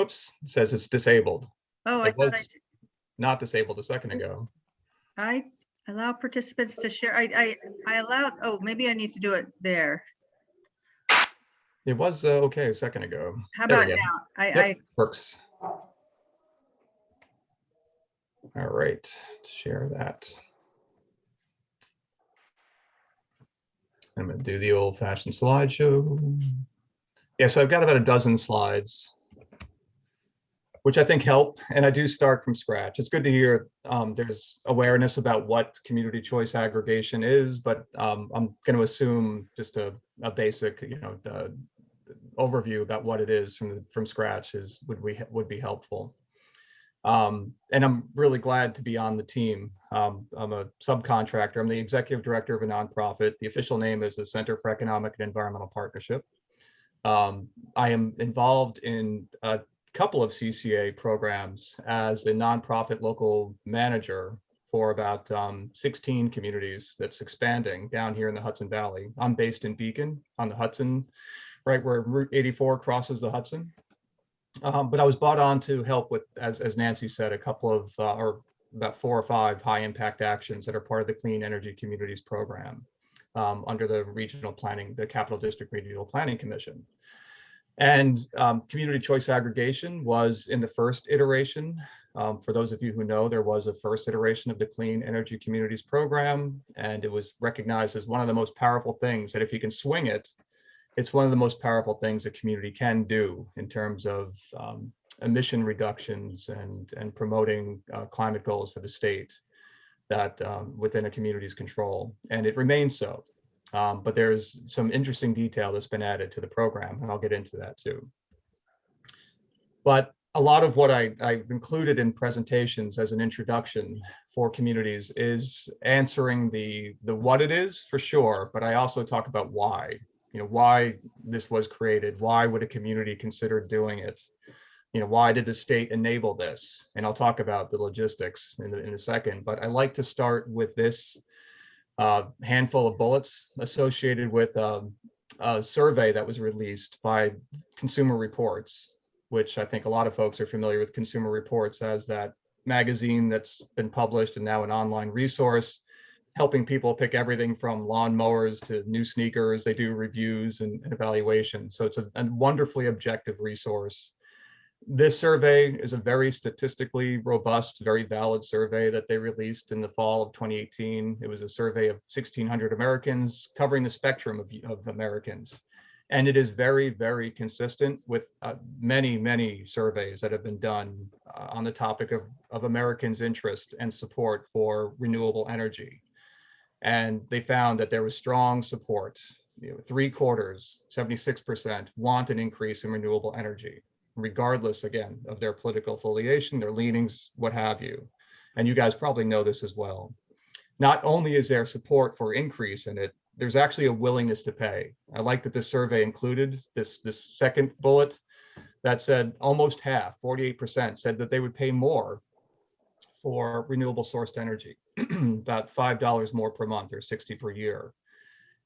Oops, it says it's disabled. Oh, I It thought was not disabled a second ago. I allow participants to share. I allowed, oh, maybe I need to do it there. It was okay a second ago. How There we about go. now? Yep, works. All right, share that. I'm going to do the old-fashioned slideshow. Yeah, so I've got about a dozen slides, which I think help, and I do start from scratch. It's good to hear there's awareness about what community choice aggregation is, but I'm going to assume just a basic, overview about what it is from scratch would be helpful. And I'm really glad to be on the team. I'm a subcontractor. I'm the executive director of a nonprofit. The official name is the Center for Economic and Environmental Partnership. I am involved in a couple of CCA programs as a nonprofit local manager for about 16 communities that's expanding down here in the Hudson Valley. I'm based in Beacon on the Hudson, right where Route 84 crosses the Hudson. But I was brought on to help with, as Nancy said, a couple of, or about 4 or 5 high impact actions that are part of the Clean Energy Communities program under the regional planning, the Capital District Regional Planning Commission. And community choice aggregation was in the first iteration. For those of you who know, there was a first iteration of the Clean Energy Communities program, and it was recognized as one of the most powerful things that if you can swing it, it's one of the most powerful things a community can do in terms of emission reductions and promoting climate goals for the state that within a community's control. And it remains so. But there's some interesting detail that's been added to the program, and I'll get into that too. But a lot of what I've included in presentations as an introduction for communities is answering the what it is for sure, but I also talk about why. Why this was created, why would a community consider doing it? Why did the state enable this? And I'll talk about the logistics in a second, but I like to start with this handful of bullets associated with a survey that was released by Consumer Reports, which I think a lot of folks are familiar with Consumer Reports as that magazine that's been published and now an online resource, helping people pick everything from lawnmowers to new sneakers. They do reviews and evaluation. So it's a wonderfully objective resource. This survey is a very statistically robust, very valid survey that they released in the fall of 2018. It was a survey of 1,600 Americans covering the spectrum of Americans. And it is very, very consistent with many, many surveys that have been done on the topic of Americans' interest and support for renewable energy. And they found that there was strong support. 3/4, 76% want an increase in renewable energy, regardless, again, of their political affiliation, their leanings, what have you. And you guys probably know this as well. Not only is there support for increase in it, there's actually a willingness to pay. I like that this survey included this second bullet that said almost half, 48%, said that they would pay more for renewable sourced energy, about $5 more per month or 60 per year.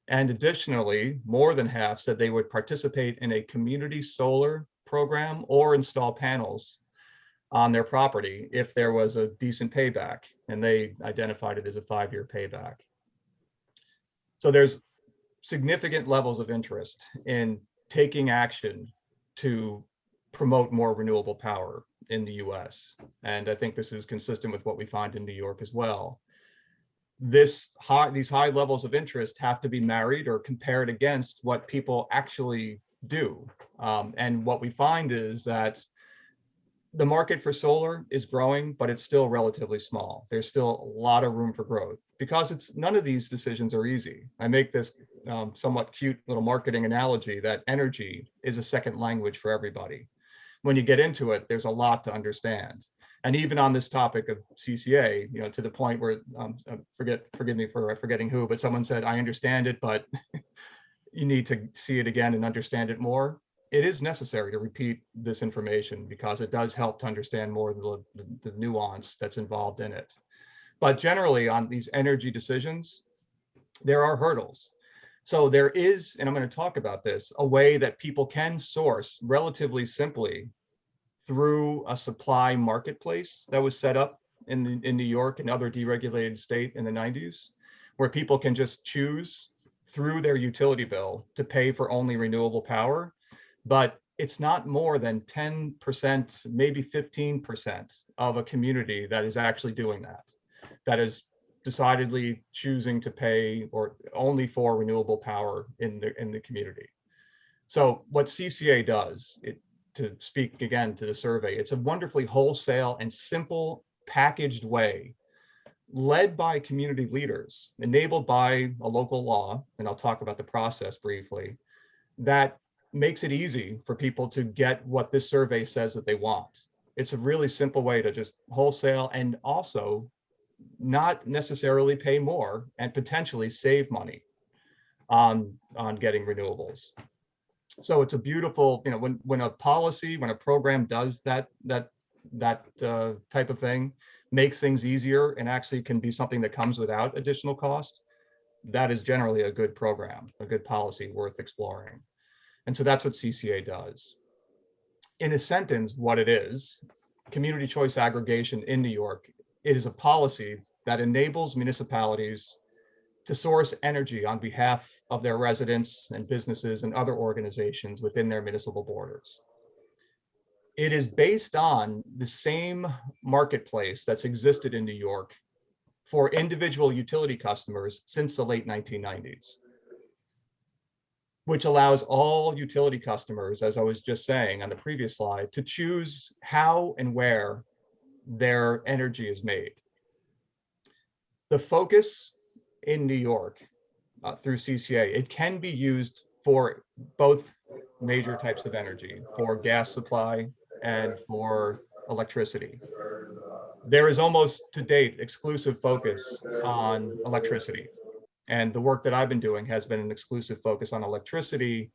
And additionally, more than half said they would participate in a community solar program or install panels on their property if there was a decent payback, and they identified it as a 5-year payback. So there's significant levels of interest in taking action to promote more renewable power in the US. And I think this is consistent with what we find in New York as well. These high levels of interest have to be married or compared against what people actually do. And what we find is that the market for solar is growing, but it's still relatively small. There's still a lot of room for growth because none of these decisions are easy. I make this somewhat cute little marketing analogy that energy is a second language for everybody. When you get into it, there's a lot to understand. And even on this topic of CCA, to the point where, forgive me for forgetting who, but someone said, I understand it, but you need to see it again and understand it more. It is necessary to repeat this information because it does help to understand more of the nuance that's involved in it. But generally on these energy decisions, there are hurdles. So there is, and I'm going to talk about this, a way that people can source relatively simply through a supply marketplace that was set up in New York and other deregulated state in the 90s, where people can just choose through their utility bill to pay for only renewable power. But it's not more than 10%, maybe 15% of a community that is actually doing that, that is decidedly choosing to pay or only for renewable power in the community. So what CCA does, to speak again to the survey, it's a wonderfully wholesale and simple packaged way, led by community leaders, enabled by a local law, and I'll talk about the process briefly, that makes it easy for people to get what this survey says that they want. It's a really simple way to just wholesale and also not necessarily pay more and potentially save money on getting renewables. So it's a beautiful, when a policy, when a program does that type of thing, makes things easier and actually can be something that comes without additional cost, that is generally a good program, a good policy worth exploring. And so that's what CCA does. In a sentence, what it is, community choice aggregation in New York, it is a policy that enables municipalities to source energy on behalf of their residents and businesses and other organizations within their municipal borders. It is based on the same marketplace that's existed in New York for individual utility customers since the late 1990s, which allows all utility customers, as I was just saying on the previous slide, to choose how and where their energy is made. The focus in New York through CCA, it can be used for both major types of energy, for gas supply and for electricity. There is almost to date exclusive focus on electricity. And the work that I've been doing has been an exclusive focus on electricity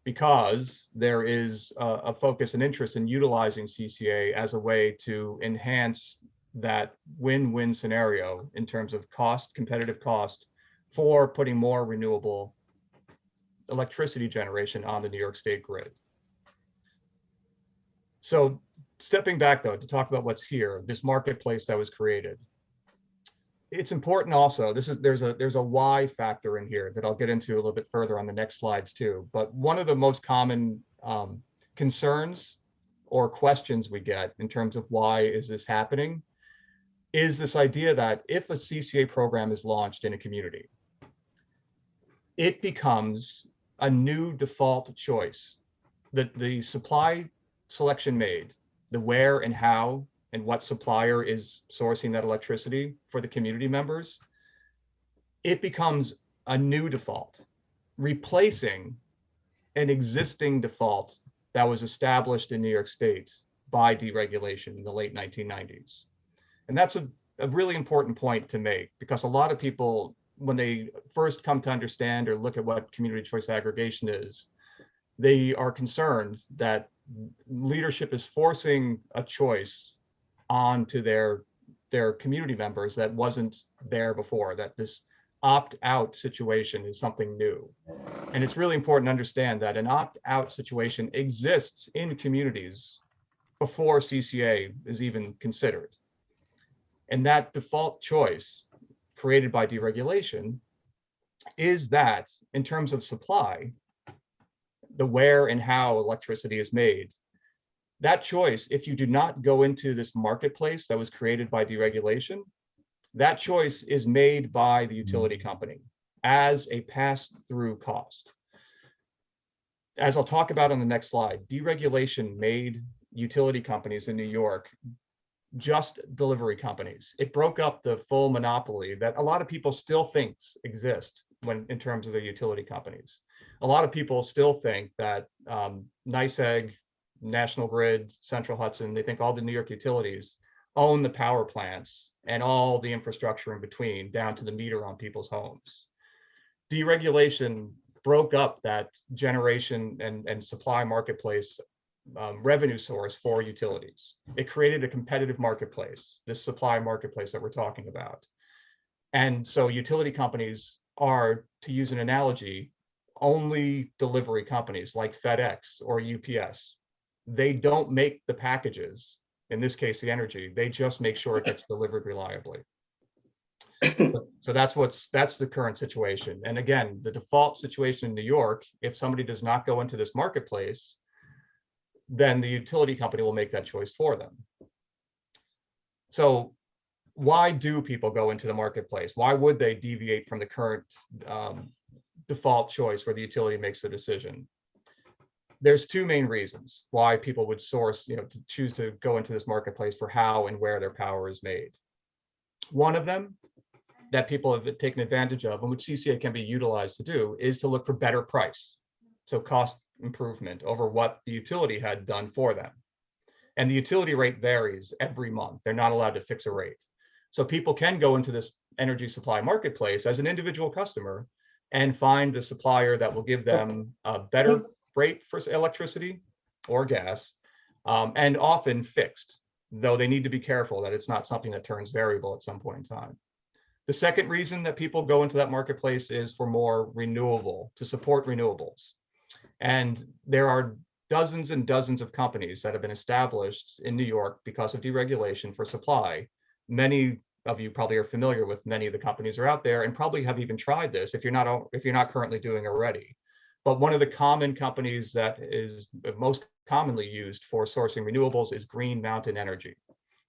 because there is a focus and interest in utilizing CCA as a way to enhance that win-win scenario in terms of cost, competitive cost, for putting more renewable electricity generation on the New York State grid. So stepping back though, to talk about what's here, this marketplace that was created. It's important also, there's a why factor in here that I'll get into a little bit further on the next slides too. But one of the most common concerns or questions we get in terms of why is this happening is this idea that if a CCA program is launched in a community, it becomes a new default choice. The supply selection made, the where and how and what supplier is sourcing that electricity for the community members, it becomes a new default, replacing an existing default that was established in New York State by deregulation in the late 1990s. And that's a really important point to make, because a lot of people, when they first come to understand or look at what community choice aggregation is, they are concerned that leadership is forcing a choice onto their community members that wasn't there before, that this opt-out situation is something new. And it's really important to understand that an opt-out situation exists in communities before CCA is even considered. And that default choice created by deregulation is that in terms of supply, the where and how electricity is made, that choice, if you do not go into this marketplace that was created by deregulation, that choice is made by the utility company as a pass-through cost. As I'll talk about on the next slide, deregulation made utility companies in New York just delivery companies. It broke up the full monopoly that a lot of people still think exists when in terms of the utility companies. A lot of people still think that NYSEG, National Grid, Central Hudson, they think all the New York utilities own the power plants and all the infrastructure in between, down to the meter on people's homes. Deregulation broke up that generation and supply marketplace revenue source for utilities. It created a competitive marketplace, this supply marketplace that we're talking about. And so utility companies are, to use an analogy, only delivery companies like FedEx or UPS. they don't make the packages, in this case, the energy, they just make sure it gets delivered reliably. So that's the current situation. And again, the default situation in New York, if somebody does not go into this marketplace, then the utility company will make that choice for them. So why do people go into the marketplace? Why would they deviate from the current default choice where the utility makes the decision? There's two main reasons why people would source, to choose to go into this marketplace for how and where their power is made. One of them that people have taken advantage of, and which CCA can be utilized to do, is to look for better price. So cost improvement over what the utility had done for them. And the utility rate varies every month. They're not allowed to fix a rate. So people can go into this energy supply marketplace as an individual customer and find a supplier that will give them a better rate for electricity or gas, and often fixed, though they need to be careful that it's not something that turns variable at some point in time. The second reason that people go into that marketplace is for more renewable, to support renewables. And there are dozens and dozens of companies that have been established in New York because of deregulation for supply. Many of you probably are familiar with many of the companies that are out there and probably have even tried this if you're not currently doing already. But one of the common companies that is most commonly used for sourcing renewables is Green Mountain Energy.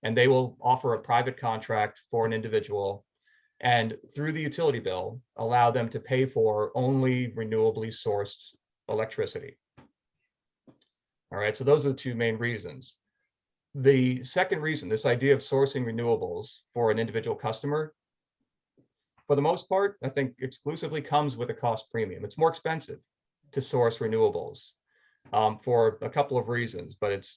And they will offer a private contract for an individual, and through the utility bill, allow them to pay for only renewably sourced electricity. All right, so those are the two main reasons. The second reason, this idea of sourcing renewables for an individual customer, for the most part, I think exclusively comes with a cost premium. It's more expensive to source renewables for a couple of reasons, but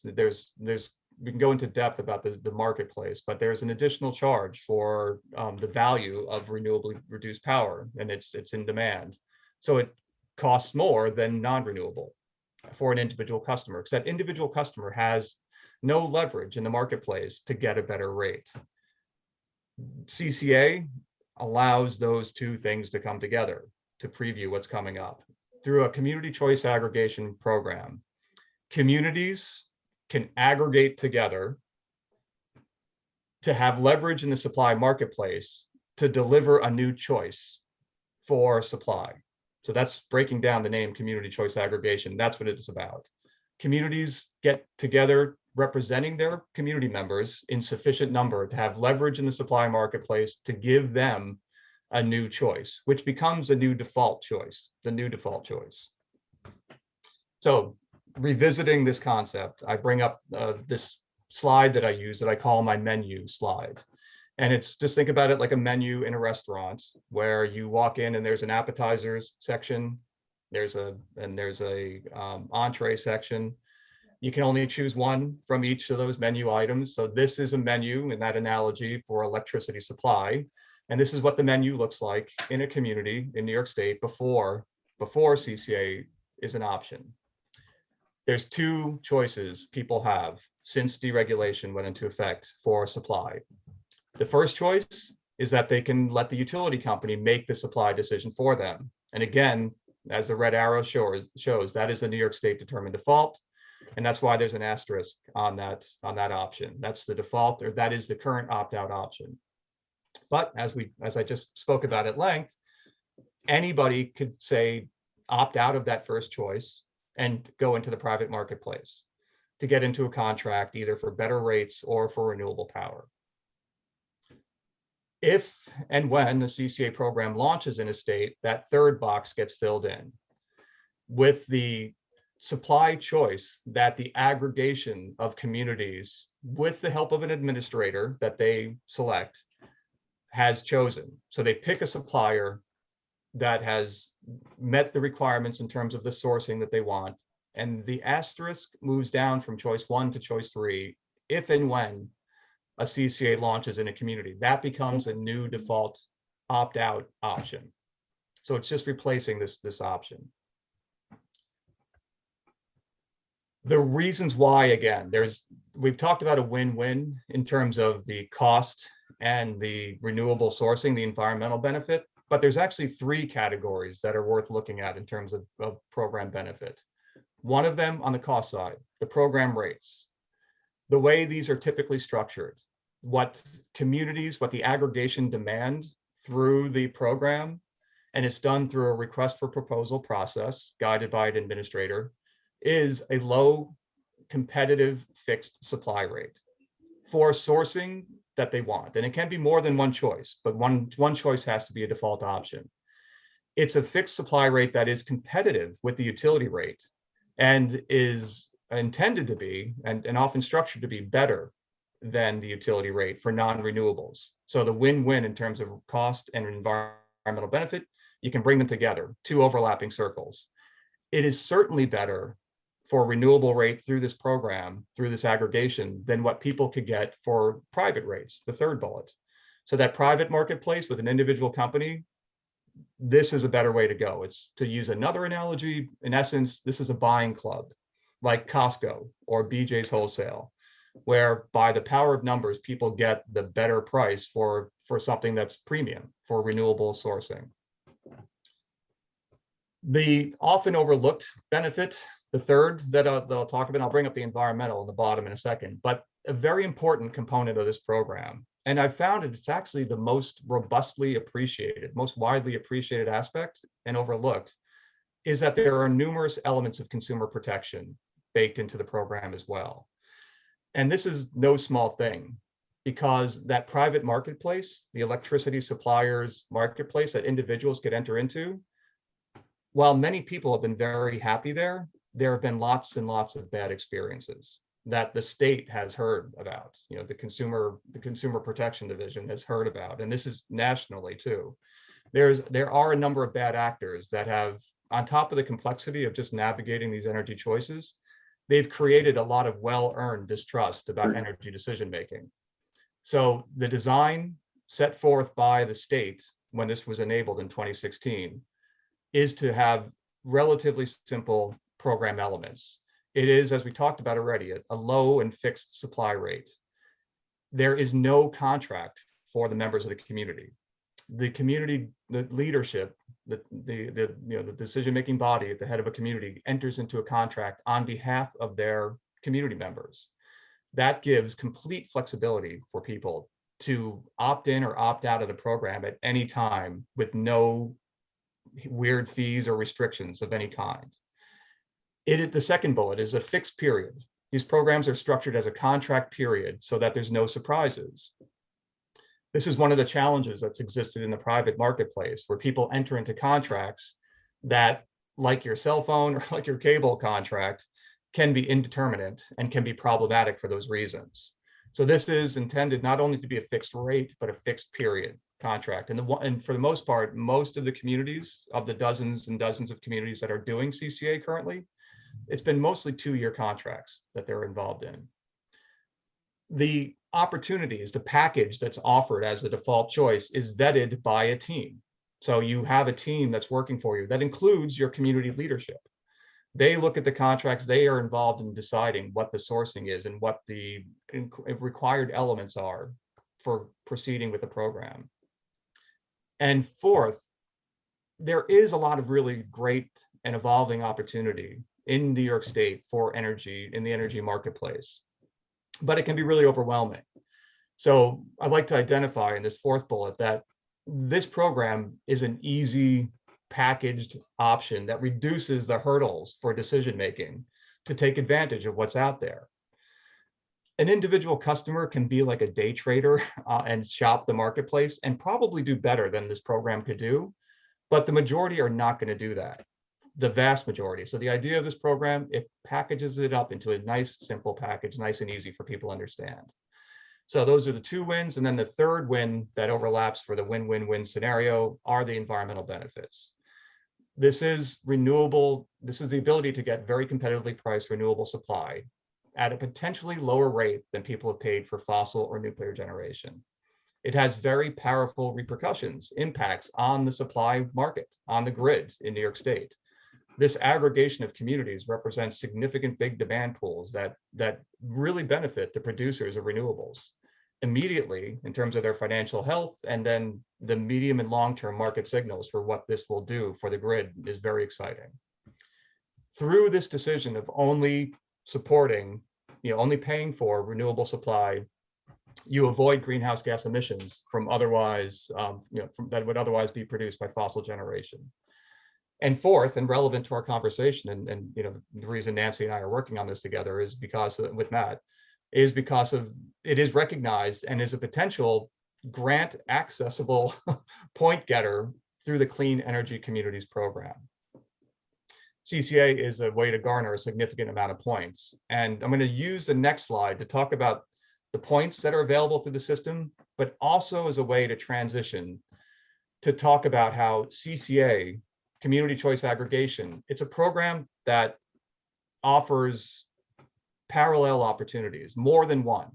we can go into depth about the marketplace, but there's an additional charge for the value of renewably reduced power, and it's in demand. So it costs more than non-renewable for an individual customer, because that individual customer has no leverage in the marketplace to get a better rate. CCA allows those two things to come together to preview what's coming up. Through a community choice aggregation program, communities can aggregate together to have leverage in the supply marketplace to deliver a new choice for supply. So that's breaking down the name community choice aggregation. That's what it's about. Communities get together representing their community members in sufficient number to have leverage in the supply marketplace to give them a new choice, which becomes a new default choice, the new default choice. So revisiting this concept, I bring up this slide that I use that I call my menu slide. And it's just, think about it like a menu in a restaurant where you walk in and there's an appetizers section, there's a entree section. You can only choose one from each of those menu items. So this is a menu in that analogy for electricity supply. And this is what the menu looks like in a community in New York State before CCA is an option. There's two choices people have since deregulation went into effect for supply. The first choice is that they can let the utility company make the supply decision for them. And again, as the red arrow shows, that is a New York State determined default. And that's why there's an asterisk on that option. That's the default, or that is the current opt-out option. But as I just spoke about at length, anybody could say opt out of that first choice and go into the private marketplace to get into a contract either for better rates or for renewable power. If and when the CCA program launches in a state, that third box gets filled in with the supply choice that the aggregation of communities, with the help of an administrator that they select, has chosen. So they pick a supplier that has met the requirements in terms of the sourcing that they want. And the asterisk moves down from choice 1 to choice 3 if and when a CCA launches in a community. That becomes a new default opt-out option. So it's just replacing this option. The reasons why, again, we've talked about a win-win in terms of the cost and the renewable sourcing, the environmental benefit, but there's actually 3 categories that are worth looking at in terms of program benefit. One of them on the cost side, the program rates. The way these are typically structured, what the aggregation demand through the program, and it's done through a request for proposal process guided by an administrator, is a low competitive fixed supply rate for sourcing that they want. And it can be more than one choice, but one choice has to be a default option. It's a fixed supply rate that is competitive with the utility rate and is intended to be, and often structured to be, better than the utility rate for non-renewables. So the win-win in terms of cost and environmental benefit, you can bring them together, two overlapping circles. It is certainly better for renewable rate through this program, through this aggregation, than what people could get for private rates, the third bullet. So that private marketplace with an individual company, this is a better way to go. It's, to use another analogy, in essence, this is a buying club like Costco or BJ's Wholesale, where by the power of numbers, people get the better price for something that's premium for renewable sourcing. The often overlooked benefit, the third that I'll talk about, I'll bring up the environmental in the bottom in a second, but a very important component of this program, and I've found it's actually the most robustly appreciated, most widely appreciated aspect and overlooked, is that there are numerous elements of consumer protection baked into the program as well. And this is no small thing, because that private marketplace, the electricity suppliers marketplace that individuals could enter into, while many people have been very happy there, there have been lots and lots of bad experiences that the state has heard about. You know, the Consumer Protection Division has heard about, and this is nationally too. There are a number of bad actors that have, on top of the complexity of just navigating these energy choices, they've created a lot of well-earned distrust about energy decision-making. So the design set forth by the state when this was enabled in 2016 is to have relatively simple program elements. It is, as we talked about already, a low and fixed supply rate. There is no contract for the members of the community. The community, the leadership, the decision-making body at the head of a community enters into a contract on behalf of their community members. That gives complete flexibility for people to opt in or opt out of the program at any time with no weird fees or restrictions of any kind. The second bullet is a fixed period. These programs are structured as a contract period so that there's no surprises. This is one of the challenges that's existed in the private marketplace, where people enter into contracts that, like your cell phone or like your cable contract, can be indeterminate and can be problematic for those reasons. So this is intended not only to be a fixed rate, but a fixed period contract. And for the most part, most of the communities, of the dozens and dozens of communities that are doing CCA currently, it's been mostly 2-year contracts that they're involved in. The opportunities, the package that's offered as the default choice is vetted by a team. So you have a team that's working for you that includes your community leadership. They look at the contracts, they are involved in deciding what the sourcing is and what the required elements are for proceeding with the program. And fourth, there is a lot of really great and evolving opportunity in New York State for energy, in the energy marketplace, but it can be really overwhelming. So I'd like to identify in this fourth bullet that this program is an easy packaged option that reduces the hurdles for decision-making to take advantage of what's out there. An individual customer can be like a day trader and shop the marketplace and probably do better than this program could do, but the majority are not going to do that. The vast majority. So the idea of this program, it packages it up into a nice, simple package, nice and easy for people to understand. So those are the two wins. And then the third win that overlaps for the win-win-win scenario are the environmental benefits. This is renewable. This is the ability to get very competitively priced renewable supply at a potentially lower rate than people have paid for fossil or nuclear generation. It has very powerful repercussions, impacts on the supply market, on the grid in New York State. This aggregation of communities represents significant big demand pools that really benefit the producers of renewables immediately in terms of their financial health, and then the medium and long-term market signals for what this will do for the grid is very exciting. through this decision of only supporting, only paying for renewable supply, you avoid greenhouse gas emissions from otherwise, that would otherwise be produced by fossil generation. And fourth, and relevant to our conversation, and the reason Nancy and I are working on this together is because with Matt, is because of it is recognized and is a potential grant accessible point getter through the Clean Energy Communities program. CCA is a way to garner a significant amount of points. And I'm going to use the next slide to talk about the points that are available through the system, but also as a way to transition to talk about how CCA, Community Choice Aggregation, it's a program that offers parallel opportunities, more than one.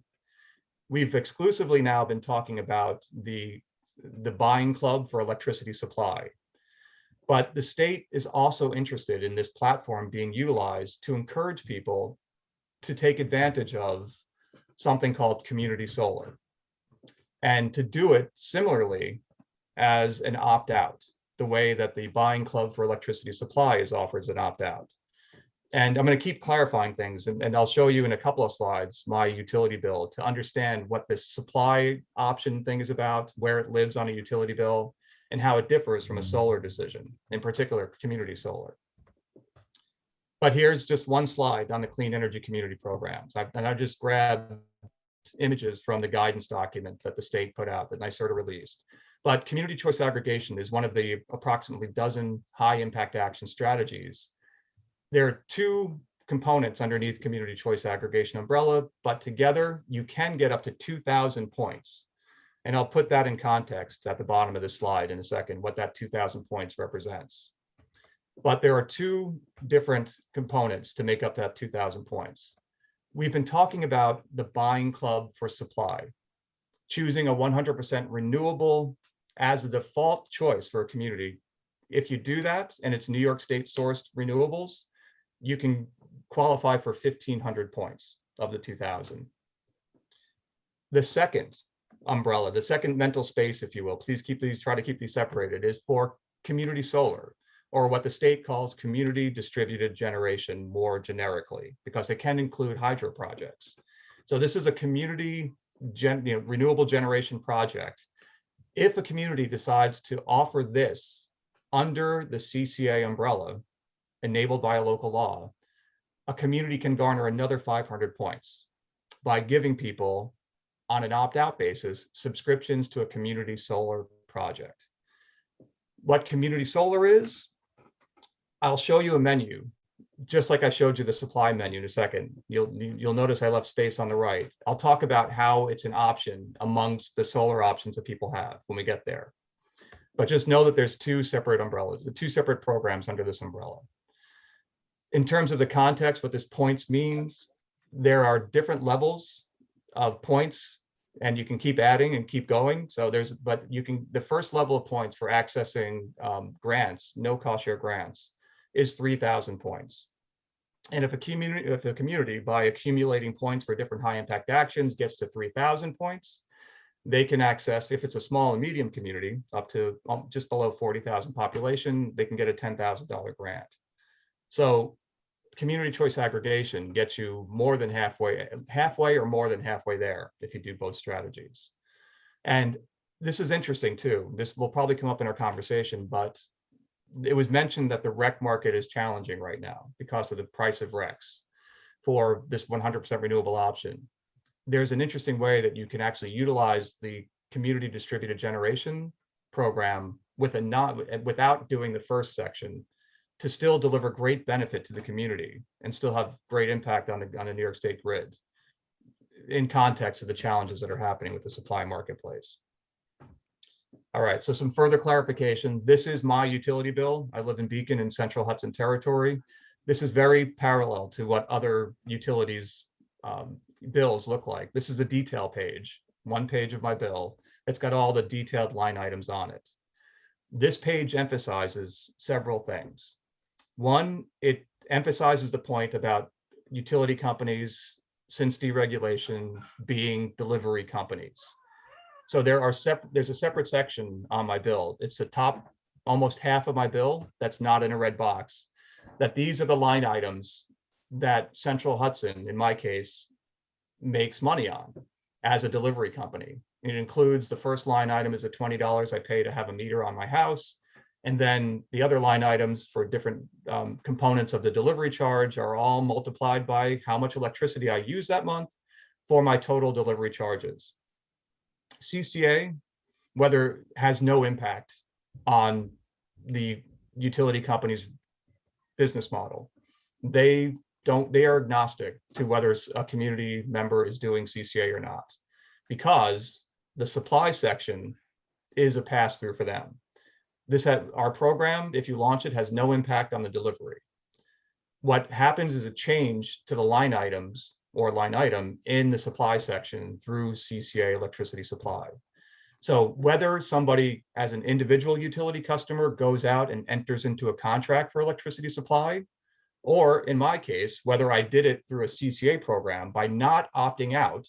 We've exclusively now been talking about the buying club for electricity supply. But the state is also interested in this platform being utilized to encourage people to take advantage of something called community solar, and to do it similarly as an opt-out, the way that the buying club for electricity supply is offered as an opt-out. And I'm going to keep clarifying things, and I'll show you in a couple of slides my utility bill to understand what this supply option thing is about, where it lives on a utility bill, and how it differs from a solar decision, in particular community solar. But here's just one slide on the clean energy community programs. I just grabbed images from the guidance document that the state put out that NYSERDA released. But community choice aggregation is one of the approximately dozen high impact action strategies. There are two components underneath community choice aggregation umbrella, but together you can get up to 2,000 points. And I'll put that in context at the bottom of the slide in a second, what that 2,000 points represents. But there are two different components to make up that 2,000 points. We've been talking about the buying club for supply, choosing a 100% renewable as the default choice for a community. If you do that, and it's New York State sourced renewables, you can qualify for 1,500 points of the 2,000. The second umbrella, the second mental space, if you will, please try to keep these separated, is for community solar, or what the state calls community distributed generation more generically, because it can include hydro projects. So this is a community renewable generation project. If a community decides to offer this under the CCA umbrella, enabled by a local law, a community can garner another 500 points by giving people, on an opt-out basis, subscriptions to a community solar project. What community solar is, I'll show you a menu, just like I showed you the supply menu in a second. You'll notice I left space on the right. I'll talk about how it's an option amongst the solar options that people have when we get there. But just know that there's two separate umbrellas, the two separate programs under this umbrella. In terms of the context, what this points means, there are different levels of points, and you can keep adding and keep going. So the first level of points for accessing grants, no cost share grants, is 3,000 points. And if a community, by accumulating points for different high impact actions, gets to 3,000 points, they can access, if it's a small and medium community, up to just below 40,000 population, they can get a $10,000 grant. So community choice aggregation gets you more than halfway or more than halfway there if you do both strategies. And this is interesting too. This will probably come up in our conversation, but it was mentioned that the REC market is challenging right now because of the price of RECs for this 100% renewable option. There's an interesting way that you can actually utilize the community distributed generation program without doing the first section, to still deliver great benefit to the community and still have great impact on the New York State grid in context of the challenges that are happening with the supply marketplace. All right, so some further clarification. This is my utility bill. I live in Beacon in Central Hudson Territory. This is very parallel to what other utilities bills look like. This is the detail page, one page of my bill. It's got all the detailed line items on it. This page emphasizes several things. One, it emphasizes the point about utility companies, since deregulation, being delivery companies. So there's a separate section on my bill. It's the top, almost half of my bill that's not in a red box. that these are the line items that Central Hudson, in my case, makes money on as a delivery company. It includes the first line item is the $20 I pay to have a meter on my house. And then the other line items for different components of the delivery charge are all multiplied by how much electricity I use that month for my total delivery charges. CCA, whether has no impact on the utility company's business model. They are agnostic to whether a community member is doing CCA or not, because the supply section is a pass-through for them. Our program, if you launch it, has no impact on the delivery. What happens is a change to the line items or line item in the supply section through CCA electricity supply. So whether somebody as an individual utility customer goes out and enters into a contract for electricity supply, or in my case, whether I did it through a CCA program by not opting out,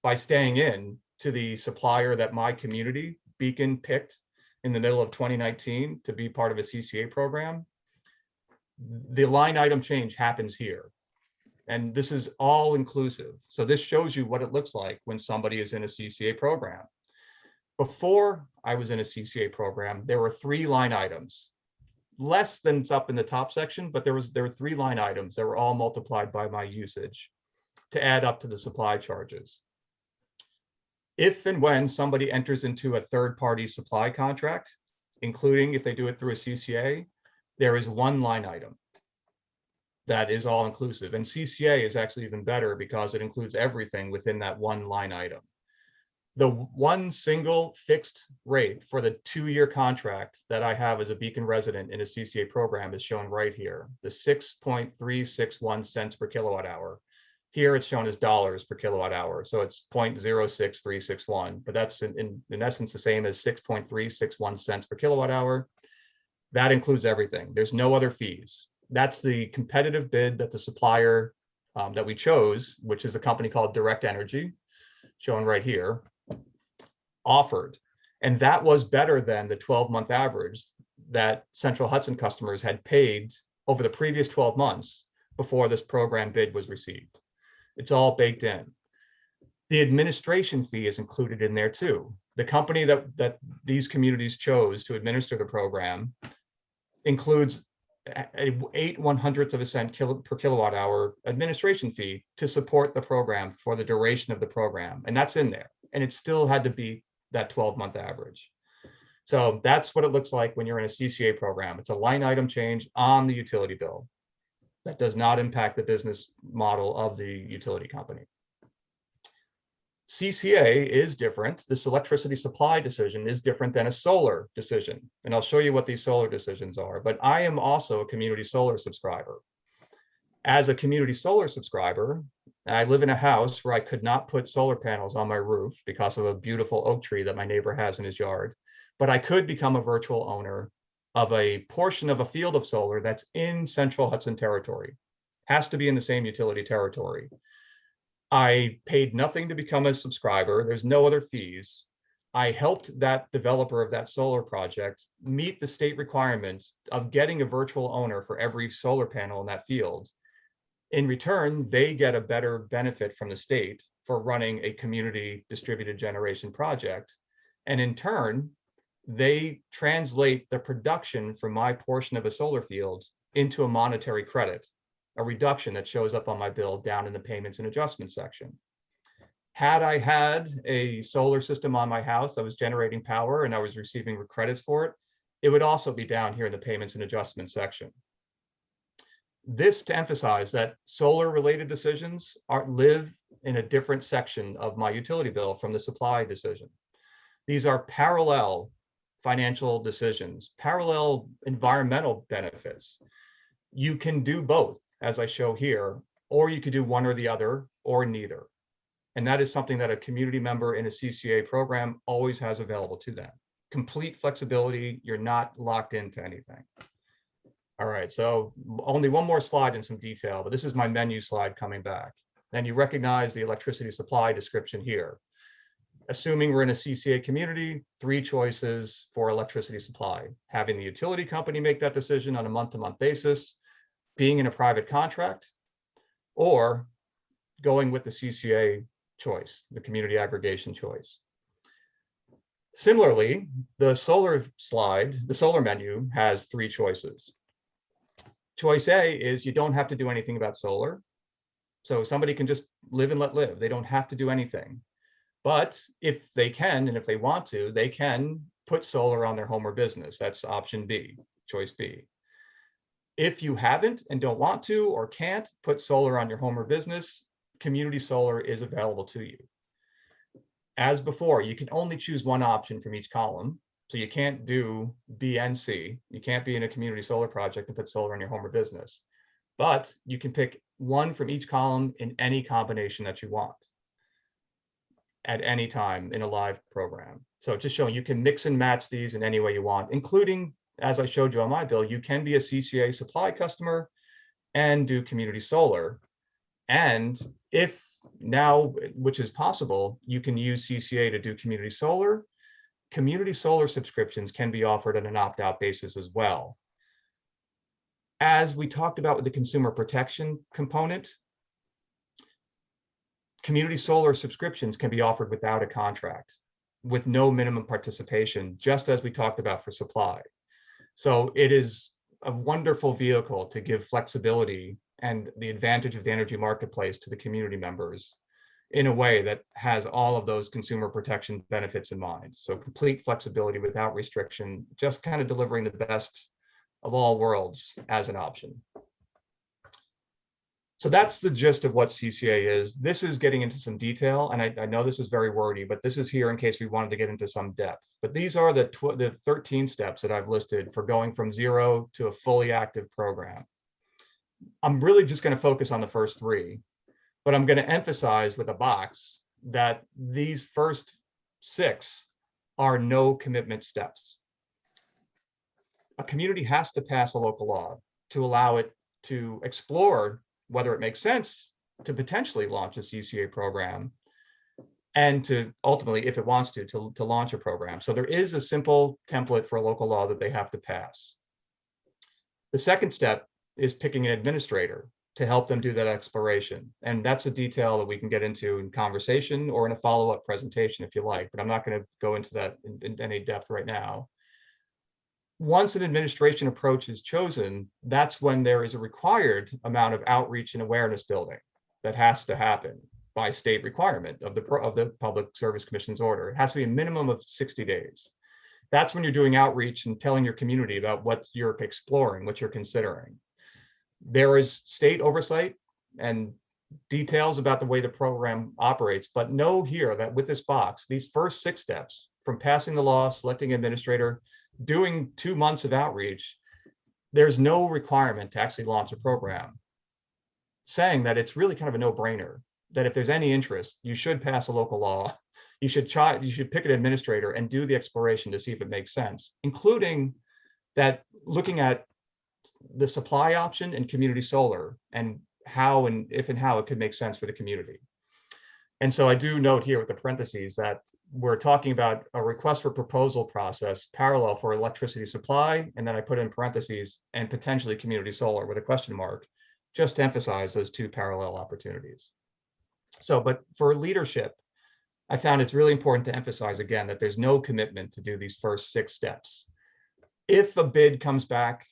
by staying in to the supplier that my community, Beacon, picked in the middle of 2019 to be part of a CCA program, the line item change happens here. And this is all inclusive. So this shows you what it looks like when somebody is in a CCA program. Before I was in a CCA program, there were 3 line items, less than up in the top section, but there were 3 line items that were all multiplied by my usage to add up to the supply charges. If and when somebody enters into a third-party supply contract, including if they do it through a CCA, there is 1 line item that is all inclusive. And CCA is actually even better because it includes everything within that 1 line item. The one single fixed rate for the 2-year contract that I have as a Beacon resident in a CCA program is shown right here, the 6.361 cents per kilowatt hour. Here it's shown as dollars per kilowatt hour. So it's 0.06361, but that's in essence the same as 6.361 cents per kilowatt hour. That includes everything. There's no other fees. That's the competitive bid that the supplier that we chose, which is a company called Direct Energy, shown right here, offered. And that was better than the 12-month average that Central Hudson customers had paid over the previous 12 months before this program bid was received. It's all baked in. The administration fee is included in there too. The company that these communities chose to administer the program includes a 0.08 of a cent per kilowatt hour administration fee to support the program for the duration of the program. And that's in there. And it still had to be that 12-month average. So that's what it looks like when you're in a CCA program. It's a line item change on the utility bill that does not impact the business model of the utility company. CCA is different. This electricity supply decision is different than a solar decision. And I'll show you what these solar decisions are, but I am also a community solar subscriber. As a community solar subscriber, I live in a house where I could not put solar panels on my roof because of a beautiful oak tree that my neighbor has in his yard, but I could become a virtual owner of a portion of a field of solar that's in Central Hudson territory. Has to be in the same utility territory. I paid nothing to become a subscriber. There's no other fees. I helped that developer of that solar project meet the state requirements of getting a virtual owner for every solar panel in that field. In return, they get a better benefit from the state for running a community distributed generation project. And in turn, they translate the production from my portion of a solar field into a monetary credit, a reduction that shows up on my bill down in the payments and adjustments section. Had I had a solar system on my house that was generating power and I was receiving credits for it, it would also be down here in the payments and adjustments section. This to emphasize that solar related decisions live in a different section of my utility bill from the supply decision. These are parallel financial decisions, parallel environmental benefits. You can do both, as I show here, or you could do one or the other, or neither. And that is something that a community member in a CCA program always has available to them. Complete flexibility, you're not locked into anything. All right, so only one more slide in some detail, but this is my menu slide coming back. And you recognize the electricity supply description here. Assuming we're in a CCA community, 3 choices for electricity supply. Having the utility company make that decision on a month-to-month basis, being in a private contract, or going with the CCA choice, the community aggregation choice. Similarly, the solar menu has 3 choices. Choice A is you don't have to do anything about solar. So somebody can just live and let live. They don't have to do anything. But if they can, and if they want to, they can put solar on their home or business. That's option B, choice B. If you haven't and don't want to or can't put solar on your home or business, community solar is available to you. As before, you can only choose one option from each column. So you can't do B and C. You can't be in a community solar project and put solar on your home or business. But you can pick one from each column in any combination that you want at any time in a live program. So just showing you can mix and match these in any way you want, including, as I showed you on my bill, you can be a CCA supply customer and do community solar. And if now, which is possible, you can use CCA to do community solar. Community solar subscriptions can be offered on an opt-out basis as well. As we talked about with the consumer protection component, community solar subscriptions can be offered without a contract, with no minimum participation, just as we talked about for supply. So it is a wonderful vehicle to give flexibility and the advantage of the energy marketplace to the community members in a way that has all of those consumer protection benefits in mind. So complete flexibility without restriction, just kind of delivering the best of all worlds as an option. So that's the gist of what CCA is. This is getting into some detail, and I know this is very wordy, but this is here in case we wanted to get into some depth. But these are the 13 steps that I've listed for going from 0 to a fully active program. I'm really just going to focus on the first 3, but I'm going to emphasize with a box that these first 6 are no commitment steps. A community has to pass a local law to allow it to explore whether it makes sense to potentially launch a CCA program, and to ultimately, if it wants to launch a program. So there is a simple template for a local law that they have to pass. The second step is picking an administrator to help them do that exploration. And that's a detail that we can get into in conversation or in a follow-up presentation if you like, but I'm not going to go into that in any depth right now. Once an administration approach is chosen, that's when there is a required amount of outreach and awareness building that has to happen by state requirement of the Public Service Commission's order. It has to be a minimum of 60 days. That's when you're doing outreach and telling your community about what you're exploring, what you're considering. There is state oversight and details about the way the program operates, but know here that with this box, these first 6 steps, from passing the law, selecting administrator, doing 2 months of outreach, there's no requirement to actually launch a program, saying that it's really kind of a no-brainer, that if there's any interest, you should pass a local law, you should pick an administrator and do the exploration to see if it makes sense, including that looking at the supply option and community solar and how and if and how it could make sense for the community. And so I do note here with the parentheses that we're talking about a request for proposal process parallel for electricity supply, and then I put in parentheses and potentially community solar with a question mark, just to emphasize those 2 parallel opportunities. So, but for leadership, I found it's really important to emphasize again that there's no commitment to do these first 6 steps. If a bid comes back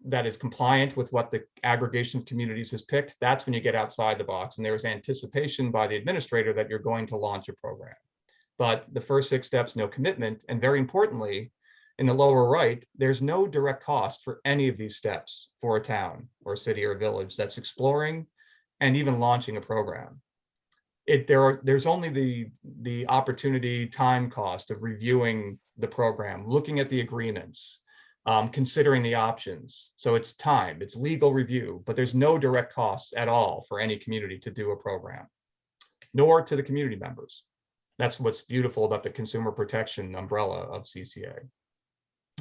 that is compliant with what the aggregation of communities has picked, that's when you get outside the box and there is anticipation by the administrator that you're going to launch a program. But the first 6 steps, no commitment. And very importantly, in the lower right, there's no direct cost for any of these steps for a town or a city or a village that's exploring and even launching a program. There's only the opportunity time cost of reviewing the program, looking at the agreements, considering the options. So it's time, it's legal review, but there's no direct costs at all for any community to do a program, nor to the community members. That's what's beautiful about the consumer protection umbrella of CCA.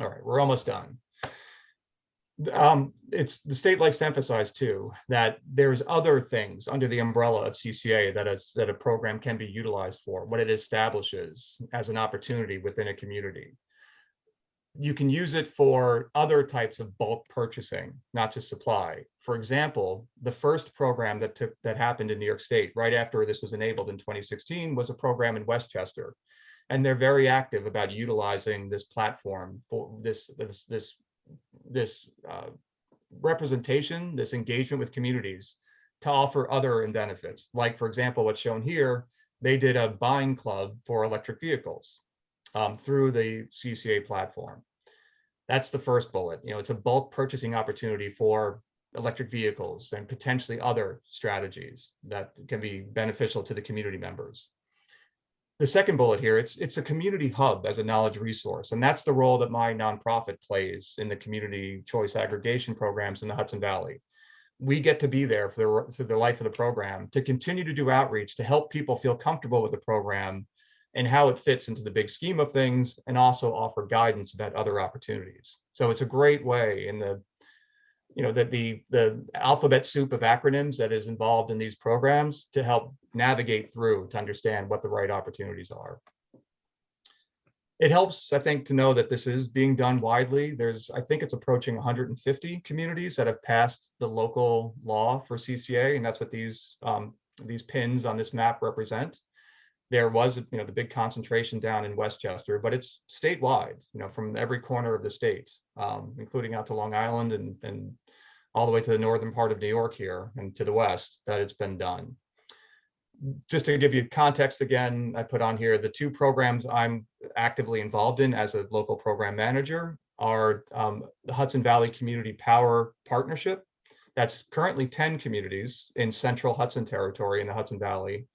All right, we're almost done. The state likes to emphasize too that there's other things under the umbrella of CCA that a program can be utilized for, what it establishes as an opportunity within a community. you can use it for other types of bulk purchasing, not just supply. For example, the first program that happened in New York State right after this was enabled in 2016 was a program in Westchester. And they're very active about utilizing this platform for this representation, this engagement with communities to offer other benefits. Like, for example, what's shown here, they did a buying club for electric vehicles through the CCA platform. That's the first bullet. It's a bulk purchasing opportunity for electric vehicles and potentially other strategies that can be beneficial to the community members. The second bullet here, it's a community hub as a knowledge resource, and that's the role that my nonprofit plays in the community choice aggregation programs in the Hudson Valley. We get to be there for the life of the program to continue to do outreach to help people feel comfortable with the program and how it fits into the big scheme of things, and also offer guidance about other opportunities. So it's a great way in the alphabet soup of acronyms that is involved in these programs to help navigate through to understand what the right opportunities are. It helps, I think, to know that this is being done widely. I think it's approaching 150 communities that have passed the local law for CCA, and that's what these pins on this map represent. There was, the big concentration down in Westchester, but it's statewide, from every corner of the state, including out to Long Island and all the way to the northern part of New York here and to the west, that it's been done. Just to give you context again, I put on here the two programs I'm actively involved in as a local program manager are the Hudson Valley Community Power Partnership. That's currently 10 communities in central Hudson territory in the Hudson Valley.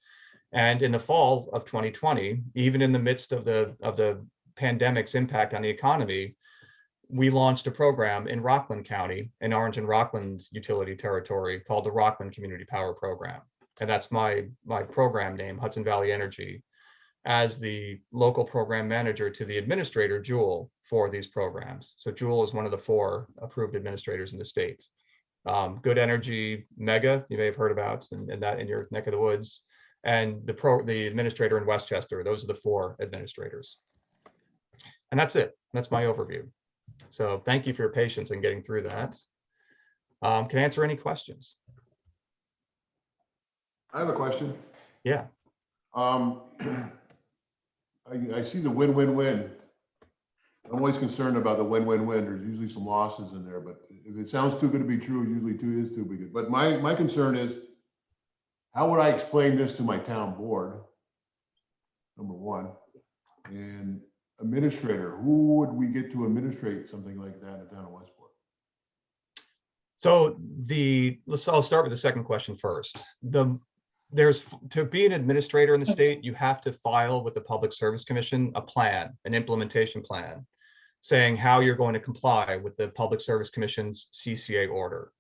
And in the fall of 2020, even in the midst of the pandemic's impact on the economy, we launched a program in Rockland County, in Orange and Rockland utility territory, called the Rockland Community Power Program. And that's my program name, Hudson Valley Energy, as the local program manager to the administrator, Jewel, for these programs. So Jewel is one of the 4 approved administrators in the state. Good Energy Mega, you may have heard about, and that in your neck of the woods. And the administrator in Westchester. Those are the 4 administrators. And that's it. That's my overview. So thank you for your patience in getting through that. Can I answer any questions? I have a question. Yeah. I see the win-win-win. I'm always concerned about the win-win-win. There's usually some losses in there, but if it sounds too good to be true, usually too is too good. But my concern is, how would I explain this to my town board? Number one, and administrator, who would we get to administrate something like that in the town of Westport? So I'll start with the second question first. To be an administrator in the state, you have to file with the Public Service Commission a plan, an implementation plan, saying how you're going to comply with the Public Service Commission's CCA order.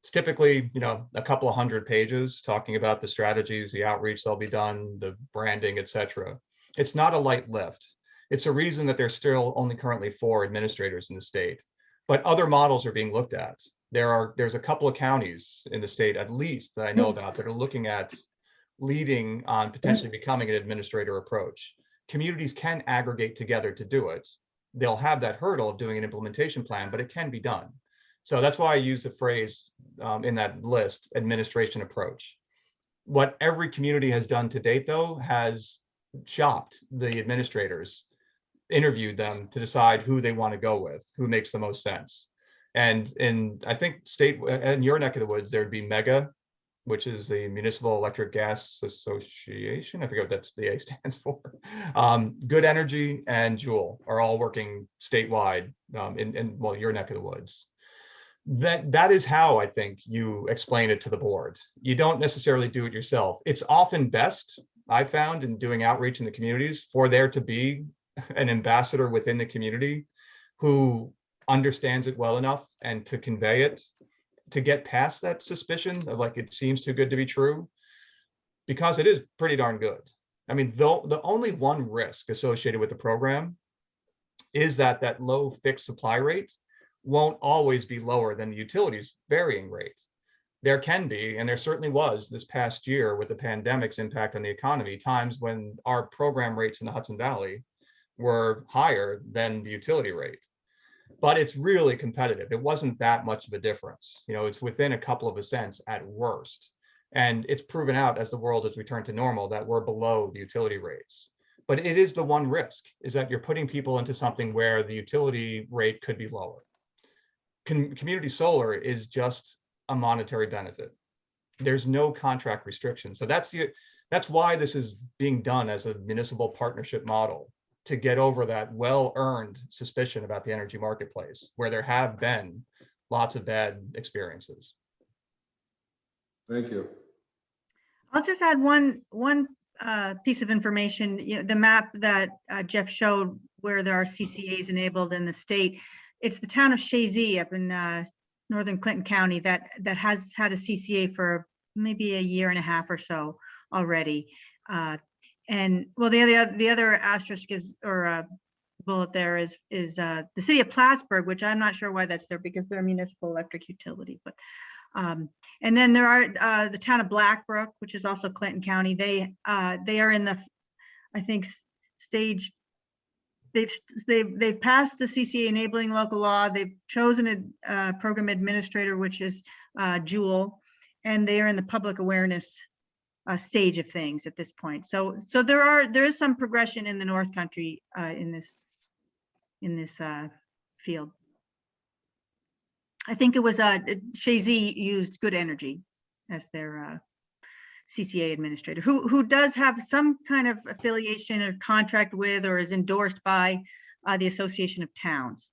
It's typically, a couple of 100 pages talking about the strategies, the outreach that'll be done, the branding, etc. It's not a light lift. It's a reason that there's still only currently 4 administrators in the state, but other models are being looked at. There's a couple of counties in the state, at least, that I know about, that are looking at leading on potentially becoming an administrator approach. Communities can aggregate together to do it. They'll have that hurdle of doing an implementation plan, but it can be done. So that's why I use the phrase in that list, administration approach. What every community has done to date, though, has shopped the administrators, interviewed them to decide who they want to go with, who makes the most sense. And I think in your neck of the woods, there'd be MEGA, which is the Municipal Electric Gas Association. I forget what the A stands for. Good Energy and Jewel are all working statewide in your neck of the woods. That is how I think you explain it to the board. You don't necessarily do it yourself. It's often best, I found, in doing outreach in the communities, for there to be an ambassador within the community who understands it well enough and to convey it, to get past that suspicion of like, it seems too good to be true, because it is pretty darn good. I mean, the only one risk associated with the program is that low fixed supply rate won't always be lower than the utilities varying rate. There can be, and there certainly was this past year with the pandemic's impact on the economy, times when our program rates in the Hudson Valley were higher than the utility rate. but it's really competitive. It wasn't that much of a difference. You know, it's within a couple of cents at worst. And it's proven out as the world has returned to normal that we're below the utility rates. But it is the one risk, is that you're putting people into something where the utility rate could be lower. Community solar is just a monetary benefit. There's no contract restriction. So that's why this is being done as a municipal partnership model, to get over that well-earned suspicion about the energy marketplace, where there have been lots of bad experiences. Thank you. I'll just add one piece of information. You know, the map that Jeff showed where there are CCAs enabled in the state. It's the town of Shazy up in northern Clinton County that has had a CCA for maybe a year and a half or so already. And well, the other asterisk is, or bullet there is the city of Plattsburgh, which I'm not sure why that's there because they're a municipal electric utility. But and then there are the town of Blackbrook, which is also Clinton County. They are in the, I think, stage. They've passed the CCA enabling local law. They've chosen a program administrator, which is Jewel, and they are in the public awareness stage of things at this point. So there is some progression in the North Country in this field. I think it was Shazy used Good Energy as their CCA administrator, who does have some kind of affiliation or contract with, or is endorsed by the Association of Towns.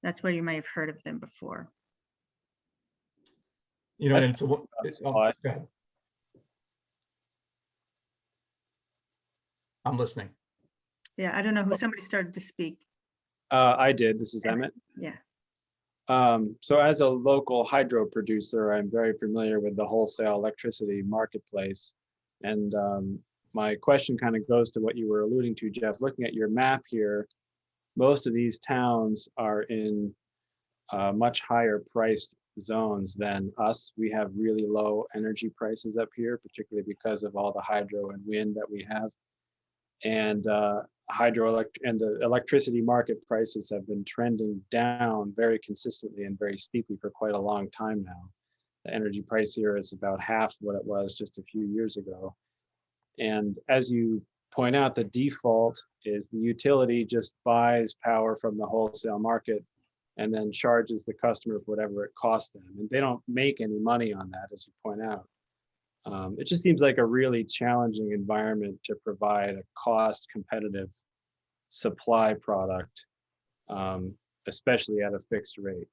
That's where you may have heard of them before. You know, and so go ahead. I'm listening. Yeah, I don't know who, somebody started to speak. I did. This is Emmett. Yeah. So as a local hydro producer, I'm very familiar with the wholesale electricity marketplace. And my question kind of goes to what you were alluding to, Jeff. Looking at your map here, most of these towns are in much higher priced zones than us. We have really low energy prices up here, particularly because of all the hydro and wind that we have. And the electricity market prices have been trending down very consistently and very steeply for quite a long time now. The energy price here is about half what it was just a few years ago. And as you point out, the default is the utility just buys power from the wholesale market and then charges the customer for whatever it costs them. And they don't make any money on that, as you point out. It just seems like a really challenging environment to provide a cost competitive supply product, especially at a fixed rate.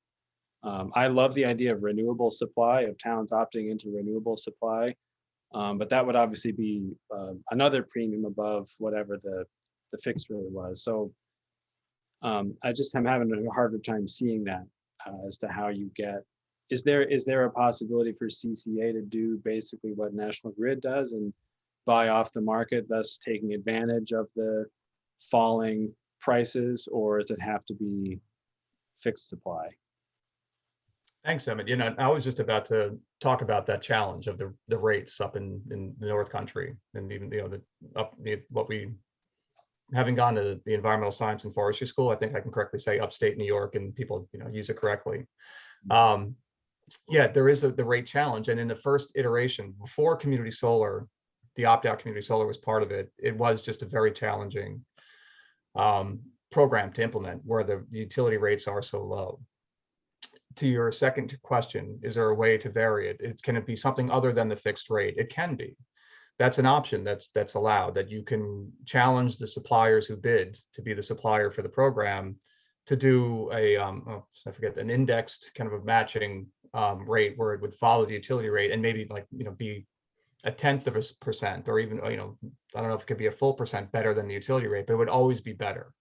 I love the idea of renewable supply, of towns opting into renewable supply, but that would obviously be another premium above whatever the fixed rate was. So I just am having a harder time seeing that as to how you get. Is there a possibility for CCA to do basically what National Grid does and buy off the market, thus taking advantage of the falling prices, or does it have to be fixed supply? Thanks, Emmett. You know, I was just about to talk about that challenge of the rates up in the North Country, and even, you know, what we, having gone to the environmental science and forestry school, I think I can correctly say upstate New York, and people, you know, use it correctly. Yeah, there is the rate challenge. And in the first iteration, before community solar, the opt-out community solar was part of it, it was just a very challenging program to implement, where the utility rates are so low. To your second question, is there a way to vary it? Can it be something other than the fixed rate? It can be. That's an option that's allowed, that you can challenge the suppliers who bid to be the supplier for the program to do a, I forget, an indexed kind of a matching rate where it would follow the utility rate and maybe, like, you know, be 0.1%, or even, you know, I don't know if it could be a full percent better than the utility rate, but it would always be better.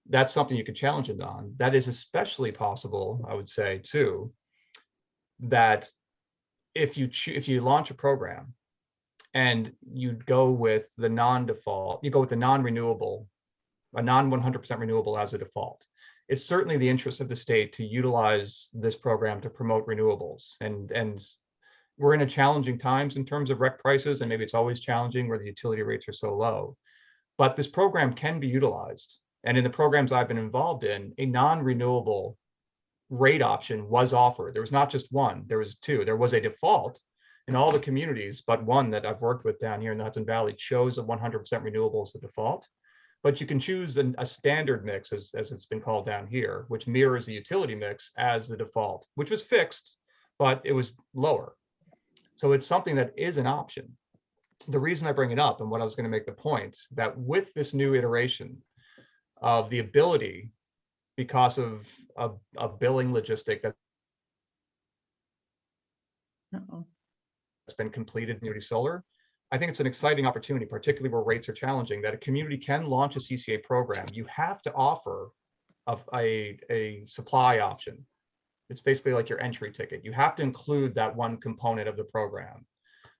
That's something you could challenge it on. That is especially possible, I would say, too, that if you launch a program and you go with the non-default, you go with the non-renewable, a non-100% renewable as a default, it's certainly the interest of the state to utilize this program to promote renewables. And we're in a challenging times in terms of REC prices, and maybe it's always challenging where the utility rates are so low. But this program can be utilized, And in the programs I've been involved in, a non-renewable rate option was offered. There was not just one, there was two. There was a default in all the communities, but one that I've worked with down here in the Hudson Valley chose a 100% renewable as the default. But you can choose a standard mix, as it's been called down here, which mirrors the utility mix as the default, which was fixed, but it was lower. So it's something that is an option. The reason I bring it up, and what I was going to make the point, that with this new iteration of the ability, because of a billing logistic that's Uh-oh. been completed in community solar, I think it's an exciting opportunity, particularly where rates are challenging, that a community can launch a CCA program. You have to offer a supply option. It's basically like your entry ticket. You have to include that one component of the program,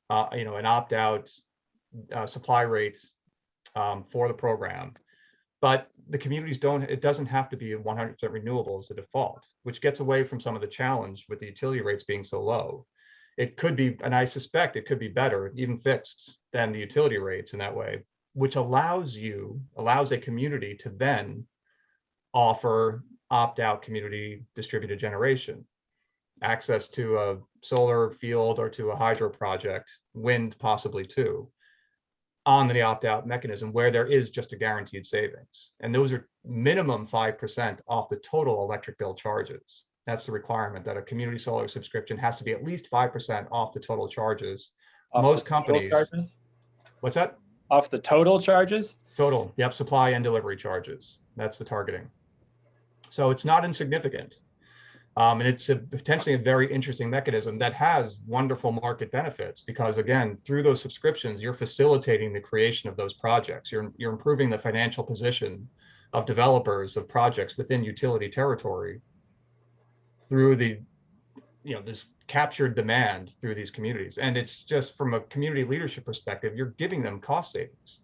an opt-out supply rate for the program. But the communities it doesn't have to be 100% renewable as a default, which gets away from some of the challenge with the utility rates being so low. It could be, and I suspect it could be better, even fixed, than the utility rates in that way, which allows a community to then offer opt-out community distributed generation, access to a solar field or to a hydro project, wind possibly too, on the opt-out mechanism where there is just a guaranteed savings. And those are minimum 5% off the total electric bill charges. That's the requirement, that a community solar subscription has to be at least 5% off the total charges. Off Most the total companies, charges? what's that? Off the total charges? Total, yep, supply and delivery charges. That's the targeting. So it's not insignificant. And it's potentially a very interesting mechanism that has wonderful market benefits, because again, through those subscriptions, you're facilitating the creation of those projects. You're improving the financial position of developers of projects within utility territory through this captured demand through these communities. And it's just, from a community leadership perspective, you're giving them cost savings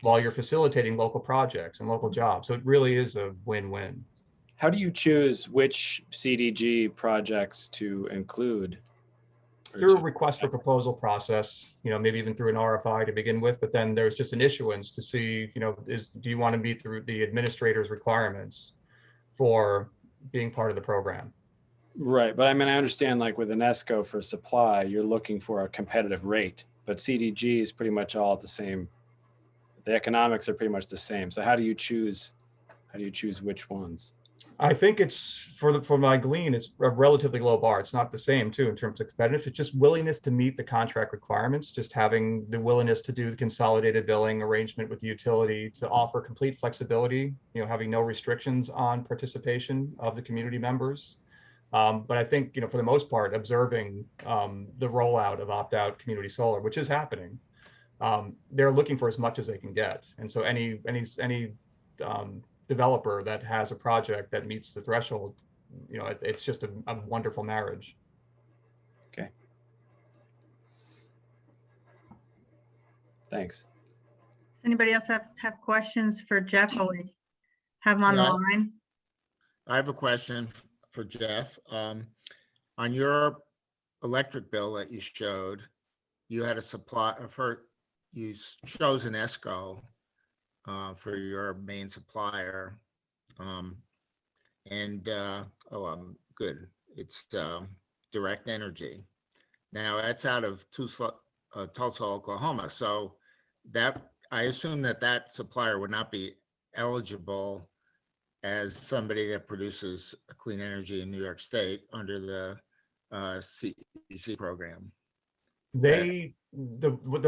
while you're facilitating local projects and local jobs. So it really is a win-win. How do you choose which CDG projects to include? Through a request for proposal process, maybe even through an RFI to begin with, but then there's just an issuance to see, do you want to meet through the administrator's requirements for being part of the program? Right, but I mean, I understand, like with an ESCO for supply, you're looking for a competitive rate, but CDG is pretty much all the same. The economics are pretty much the same. So how do you choose which ones? I think it's, for my glean, it's a relatively low bar. It's not the same too in terms of competitive. It's just willingness to meet the contract requirements, just having the willingness to do the consolidated billing arrangement with the utility, to offer complete flexibility, having no restrictions on participation of the community members. But I think, for the most part, observing the rollout of opt-out community solar, which is happening, they're looking for as much as they can get. And so any developer that has a project that meets the threshold, it's just a wonderful marriage. Okay. Thanks. Does anybody else have questions for Jeff while we have him on the Yeah. line? I have a question for Jeff. On your electric bill that you showed, you had a supply you chose an ESCO for your main supplier. Good. It's Direct Energy. Now that's out of Tulsa, Oklahoma. So I assume that supplier would not be eligible as somebody that produces clean energy in New York State under the CEC program. The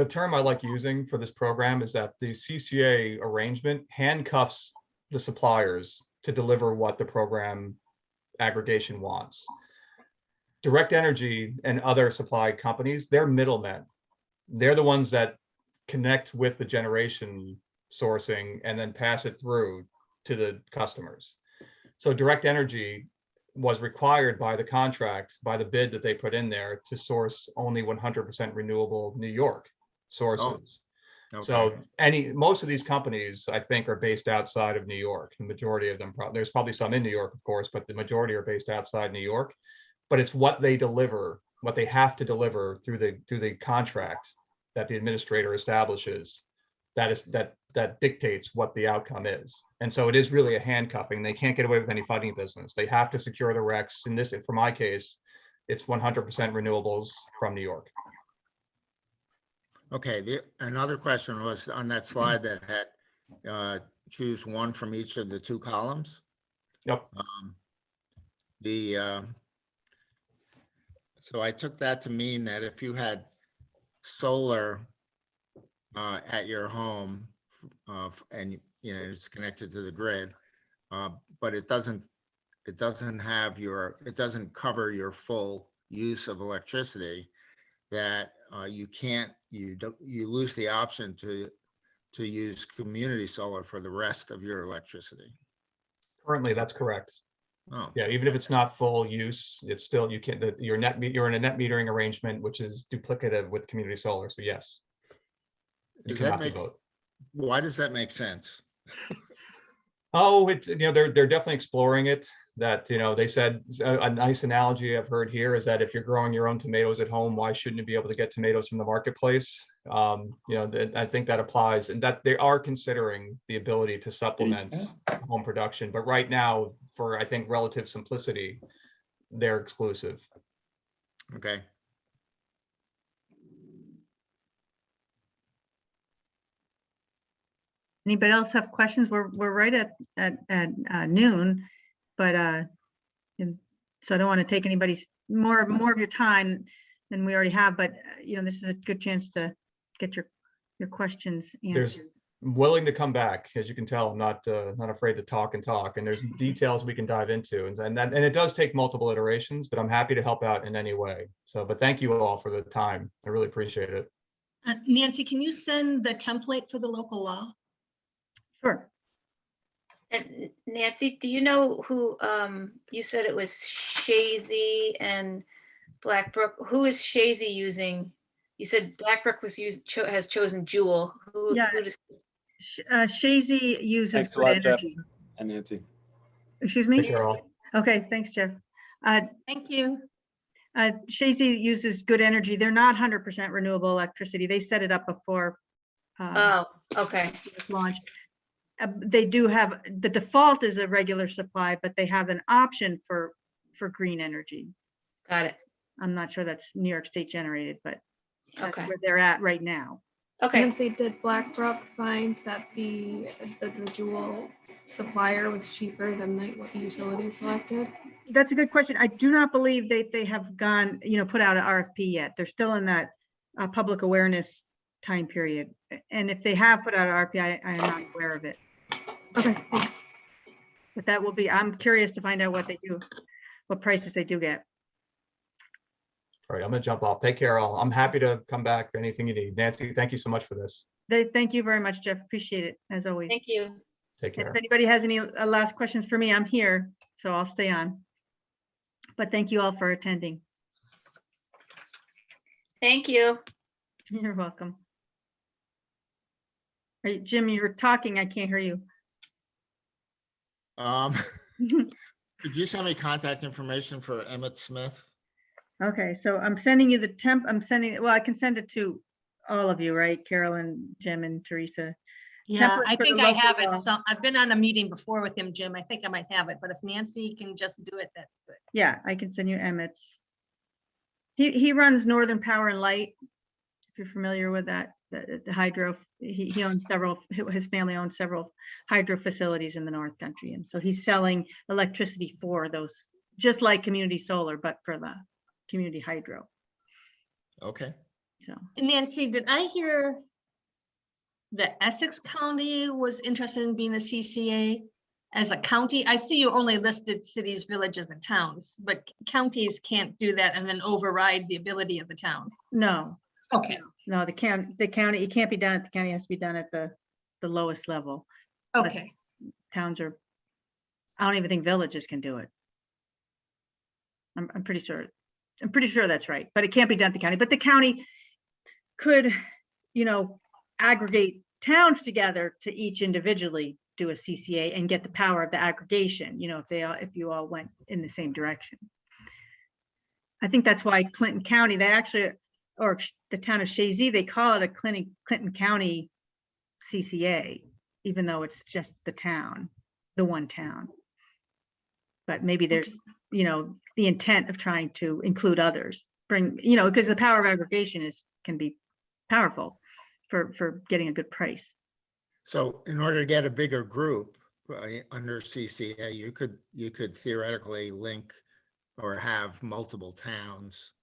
term I like using for this program is that the CCA arrangement handcuffs the suppliers to deliver what the program aggregation wants. Direct Energy and other supply companies, they're middlemen. They're the ones that connect with the generation sourcing and then pass it through to the customers. So Direct Energy was required by the contract, by the bid that they put in there, to source only 100% renewable New York sources. Okay. So most of these companies, I think, are based outside of New York. The majority of them, there's probably some in New York, of course, but the majority are based outside New York. But it's what they deliver, what they have to deliver through the contract that the administrator establishes that dictates what the outcome is. And so it is really a handcuffing. They can't get away with any funding business. They have to secure the recs. In this, for my case, it's 100% renewables from New York. Okay, another question was on that slide that had choose one from each of the two columns. Yep. So I took that to mean that if you had solar at your home and it's connected to the grid, but it doesn't cover your full use of electricity, that you lose the option to use community solar for the rest of your electricity. Currently, that's correct. Oh, Yeah, even if it's not full use, it's still, you can't, you're in a net metering arrangement, which is duplicative with community solar. So yes, you does that cannot be make, both. why does that make sense? Oh, it's, they're definitely exploring it. That, they said a nice analogy I've heard here is that if you're growing your own tomatoes at home, why shouldn't you be able to get tomatoes from the marketplace? I think that applies, and that they are considering the ability to supplement home production. But right now, for I think relative simplicity, they're exclusive. Okay. Anybody else have questions? We're right at noon, but so I don't want to take anybody's more of your time than we already have. But this is a good chance to get your questions answered. I'm willing to come back, as you can tell. I'm not afraid to talk, and there's details we can dive into, and it does take multiple iterations. But I'm happy to help out in any way. So, but thank you all for the time. I really appreciate it. Nancy, can you send the template for the local law? Sure. And Nancy, do you know who, you said it was Shazy and Blackbrook? Who is Shazy using? You said Blackbrook has chosen Jewel. Yeah. Shazy uses Thanks a good lot, Jeff. energy. And Nancy. Excuse Take me? care all. Okay, thanks, Jeff. Thank you. Shazy uses good energy. They're not 100% renewable electricity. They set it up before Oh, okay. it was launched. They do have, the default is a regular supply, but they have an option for green energy. Got it. I'm not sure that's New York State generated, but that's Okay. where they're at right now. Okay. Nancy, did Blackbrook find that the Jewel supplier was cheaper than what the utility selected? That's a good question. I do not believe they have gone, put out an RFP yet. They're still in that public awareness time period. And if they have put out an RFP, I am not aware of it. Okay, thanks. But that will be, I'm curious to find out what they do, what prices they do get. All right, I'm gonna jump off. Take care all. I'm happy to come back for anything you need. Nancy, thank you so much for this. Thank you very much, Jeff. Appreciate it, as always. Thank you. Take care. If anybody has any last questions for me, I'm here, so I'll stay on. But thank you all for attending. Thank you. You're welcome. Hey, Jim, you're talking. I can't hear you. Could you send me contact information for Emmett Smith? Okay, so I'm sending you the well, I can send it to all of you, right? Carolyn, Jim, and Teresa. Yeah, Template I for the think I local have law. it. So I've been on a meeting before with him, Jim. I think I might have it, but if Nancy can just do it, that's good. Yeah, I can send you Emmett's. He runs Northern Power and Light. If you're familiar with that, the hydro, he owns several, his family owns several hydro facilities in the North Country. And so he's selling electricity for those, just like community solar, but for the community hydro. Okay. So And Nancy, did I hear that Essex County was interested in being a CCA as a county? I see you only listed cities, villages, and towns, but counties can't do that and then override the ability of the towns. no, Okay, no, the county, it can't be done at the county, it has to be done at the lowest level. okay. Towns are, I don't even think villages can do it. I'm pretty sure. I'm pretty sure that's right, but it can't be done at the county. But the county could, aggregate towns together to each individually do a CCA and get the power of the aggregation, if you all went in the same direction. I think that's why Clinton County, they actually, or the town of Shazy, they call it a Clinton County CCA, even though it's just the town, the one town. But maybe there's, you know, the intent of trying to include others, bring, you know, because the power of aggregation can be powerful for getting a good price. So in order to get a bigger group under CCA, you could theoretically link or have multiple towns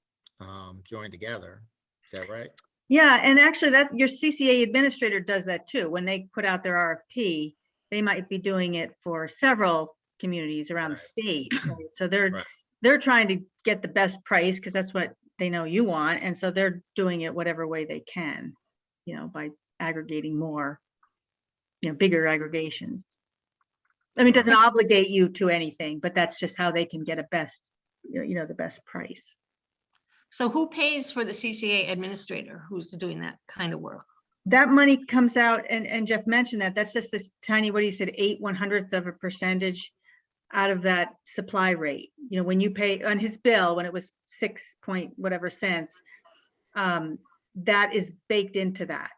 join together. Is that right? Yeah, and actually that's your CCA administrator does that too. When they put out their RFP, they might be doing it for several communities around the state. Right? So they're trying to get the best price because that's what they know you want. And so they're doing it whatever way they can, you know, by aggregating more, you know, bigger aggregations. I mean, it doesn't obligate you to anything, but that's just how they can get a best, you know, the best price. So who pays for the CCA administrator who's doing that kind of work? That money comes out, and Jeff mentioned that's just this tiny, what he said, 8/100th of a percentage out of that supply rate. You know, when you pay on his bill, when it was 6 point whatever cents, that is baked into that.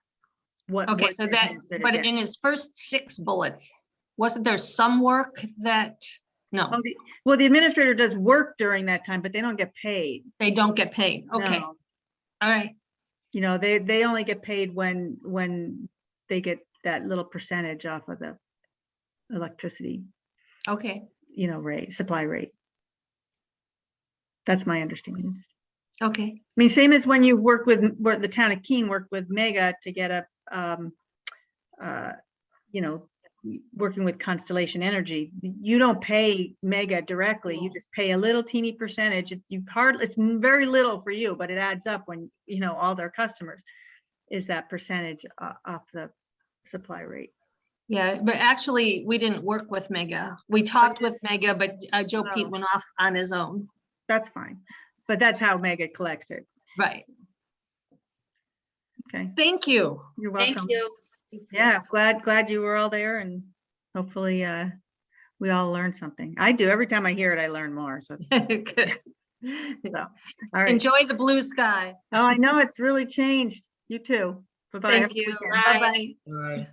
Okay, so that, but in his first 6 bullets, wasn't there some work that, no, well, the administrator does work during that time, but they don't get paid. they don't get paid? Okay, No. all right. You know, they only get paid when they get that little percentage off of the electricity, Okay, you know, supply rate. That's my understanding. okay. I mean, same as when you work with, where the town of Keene worked with Mega to get a, you know, working with Constellation Energy, you don't pay Mega directly. You just pay a little teeny percentage. It's very little for you, but it adds up when, you know, all their customers is that percentage off the supply rate. Yeah, but actually, we didn't work with Mega. We talked with Mega, but Joe Pete went off on his own. That's fine, but that's how Mega collects it. Right. Okay, Thank you. you're welcome. Thank you. Yeah, glad you were all there, and hopefully we all learned something. I do. Every time I hear it, I learn more. So, Good. all right. Enjoy the blue sky. Oh, I know it's really changed. You too. Bye-bye. Have a Thank good you. weekend. Bye-bye. Right.